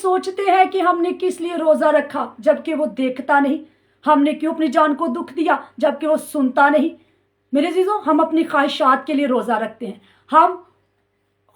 सोचते हैं कि हमने किस लिए रोज़ा रखा जबकि वो देखता नहीं, हमने क्यों अपनी जान को दुख दिया जबकि वो सुनता नहीं। मेरे अजीज़ों, हम अपनी ख्वाहिशात के लिए रोज़ा रखते हैं, हम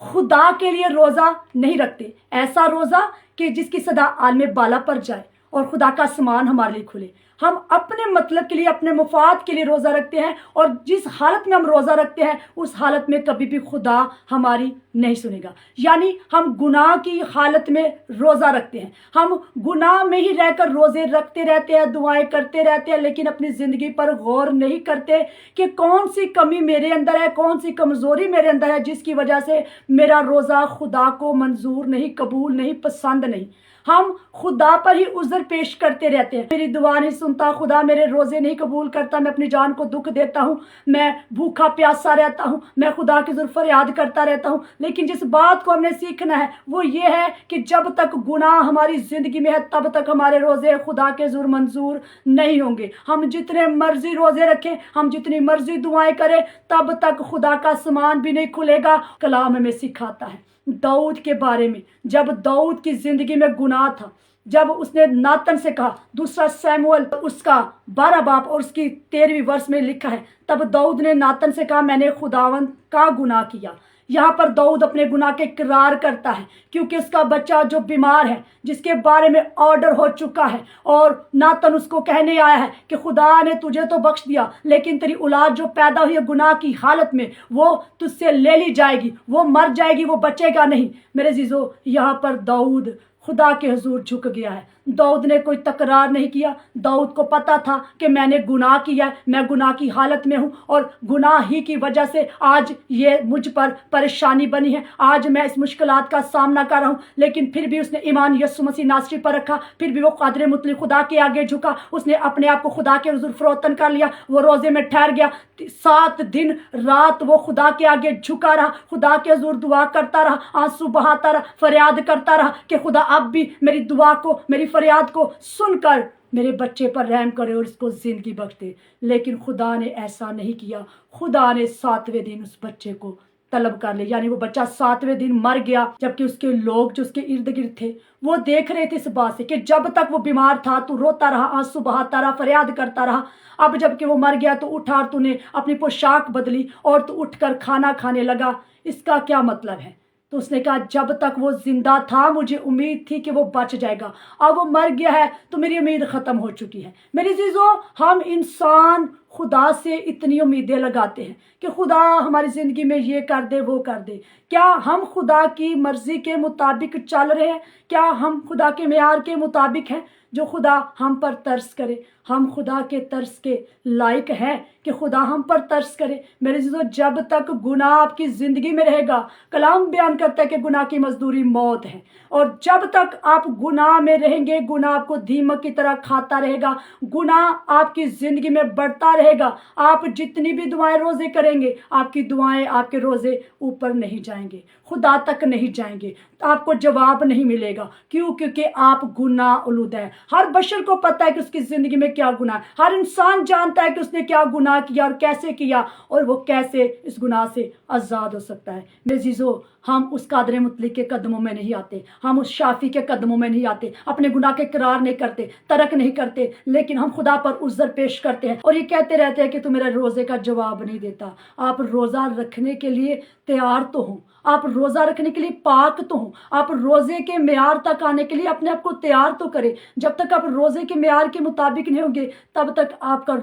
खुदा के लिए रोज़ा नहीं रखते। ऐसा रोज़ा कि जिसकी सदा आलमे बाला पर जाए और खुदा का आसमान हमारे लिए खुले। हम अपने मतलब के लिए, अपने मुफाद के लिए रोज़ा रखते हैं, और जिस हालत में हम रोज़ा रखते हैं उस हालत में कभी भी खुदा हमारी नहीं सुनेगा। यानी हम गुनाह की हालत में रोज़ा रखते हैं, हम गुनाह में ही रहकर रोज़े रखते रहते हैं, दुआएं करते रहते हैं, लेकिन अपनी ज़िंदगी पर गौर नहीं करते कि कौन सी कमी मेरे अंदर है, कौन सी कमज़ोरी मेरे अंदर है जिसकी वजह से मेरा रोज़ा खुदा को मंजूर नहीं, कबूल नहीं, पसंद नहीं। हम खुदा पर ही उज़र पेश करते रहते हैं। मेरी दुआ नहीं सुनता, खुदा मेरे रोज़े नहीं कबूल करता, मैं अपनी जान को दुख देता हूँ, मैं भूखा प्यासा रहता हूँ, मैं खुदा की ज़रूर फरियाद करता रहता हूँ। लेकिन जिस बात को हमने सीखना है वो ये है कि जब तक गुनाह हमारी ज़िंदगी में है तब तक हमारे रोज़े खुदा के ज़रूर मंजूर नहीं होंगे। हम जितने मर्जी रोज़े रखें, हम जितनी मर्जी दुआएं करें, तब तक खुदा का आसमान भी नहीं खुलेगा। कलाम हमें सिखाता है दाऊद के बारे में, जब दाऊद की ज़िंदगी में गुनाह था, जब उसने नातन से कहा, दूसरा शमूएल उसका 12 बाब और उसकी 13वीं वर्ष में लिखा है, तब दाऊद ने नातन से कहा मैंने खुदावंद का गुनाह किया। यहाँ पर दाऊद अपने गुनाह के इकरार करता है, क्योंकि उसका बच्चा जो बीमार है, जिसके बारे में ऑर्डर हो चुका है, और नातन उसको कहने आया है कि खुदा ने तुझे तो बख्श दिया, लेकिन तेरी औलाद जो पैदा हुई है गुनाह की हालत में, वो तुझसे ले ली जाएगी, वो मर जाएगी, वो बचेगा नहीं। मेरे जीजो, यहाँ पर दाऊद खुदा के हुजूर झुक गया है। दाऊद ने कोई तकरार नहीं किया। दाऊद को पता था कि मैंने गुनाह किया है, मैं गुनाह की हालत में हूँ, और गुनाह ही की वजह से आज ये मुझ पर परेशानी बनी है, आज मैं इस मुश्किलात का सामना कर रहा हूँ। लेकिन फिर भी उसने ईमान यीशु मसीह नासरी पर रखा, फिर भी वो कादर मुतलक खुदा के आगे झुका, उसने अपने आप को खुदा के हुजूर फरोतन कर लिया, वो रोज़े में ठहर गया। 7 दिन रात वो खुदा के आगे झुका रहा, खुदा के हुजूर दुआ करता रहा, आंसू बहाता रहा, फरियाद करता रहा कि खुदा अब भी मेरी दुआ को, मेरी फरियाद को सुनकर मेरे बच्चे पर रहम करे और इसको जिंदगी बख्श दे। लेकिन खुदा ने ऐसा नहीं किया। खुदा ने 7वें दिन उस बच्चे को तलब कर लिया, यानी वो बच्चा 7वें दिन मर गया, जबकि उसके लोग जो उसके इर्द गिर्द थे वो देख रहे थे इस बात से कि जब तक वो बीमार था तू रोता रहा, आंसू बहाता रहा, फरियाद करता रहा, अब जबकि वो मर गया तो उठा और तूने अपनी पोशाक बदली और तू उठकर खाना खाने लगा, इसका क्या मतलब है? तो उसने कहा जब तक वो जिंदा था मुझे उम्मीद थी कि वो बच जाएगा, अब वो मर गया है तो मेरी उम्मीद ख़त्म हो चुकी है। मेरी चीज़ों, हम इंसान खुदा से इतनी उम्मीदें लगाते हैं कि खुदा हमारी ज़िंदगी में ये कर दे, वो कर दे। क्या हम खुदा की मर्ज़ी के मुताबिक चल रहे हैं? क्या हम खुदा के मेयार के मुताबिक हैं जो खुदा हम पर तरस करे? हम खुदा के तरस के लायक हैं कि खुदा हम पर तरस करे? मेरे चीज़ों, जब तक गुनाह आपकी ज़िंदगी में रहेगा, कलाम बयान करता है कि गुनाह की मजदूरी मौत है, और जब तक आप गुनाह में रहेंगे गुनाह आपको दीमक की तरह खाता रहेगा, गुनाह आपकी ज़िंदगी में बढ़ता रहेगा। आप जितनी भी दुआएं रोज़े करेंगे, आपकी दुआएं, आपके रोज़े ऊपर नहीं जाएंगे, खुदा तक नहीं जाएंगे, आपको जवाब नहीं मिलेगा। क्यों? क्योंकि आप गुनाह उलूद है। हर बशर को पता है कि उसकी ज़िंदगी में क्या गुनाह है, हर इंसान जानता है कि उसने क्या गुनाह किया और कैसे किया, और वो कैसे इस गुनाह से आज़ाद हो सकता है। मेरे अज़ीज़ों, हम उस कादर मुतलक के कदमों में नहीं आते, हम उस शाफी के कदमों में नहीं आते, अपने गुनाह के इकरार नहीं करते, तरक नहीं करते, लेकिन हम खुदा पर उज़्र पेश करते हैं और ये कहते रहते हैं कि तू मेरे रोज़े का जवाब नहीं देता। आप रोज़ा रखने के लिए तैयार तो हो, आप रोज़ा रखने के लिए पाक तो हो, आप रोज़े के मेयार तक आने के लिए अपने आप को तैयार तो करें। जब तक आप रोज़े के मेयार के मुताबिक नहीं होंगे तब तक आपका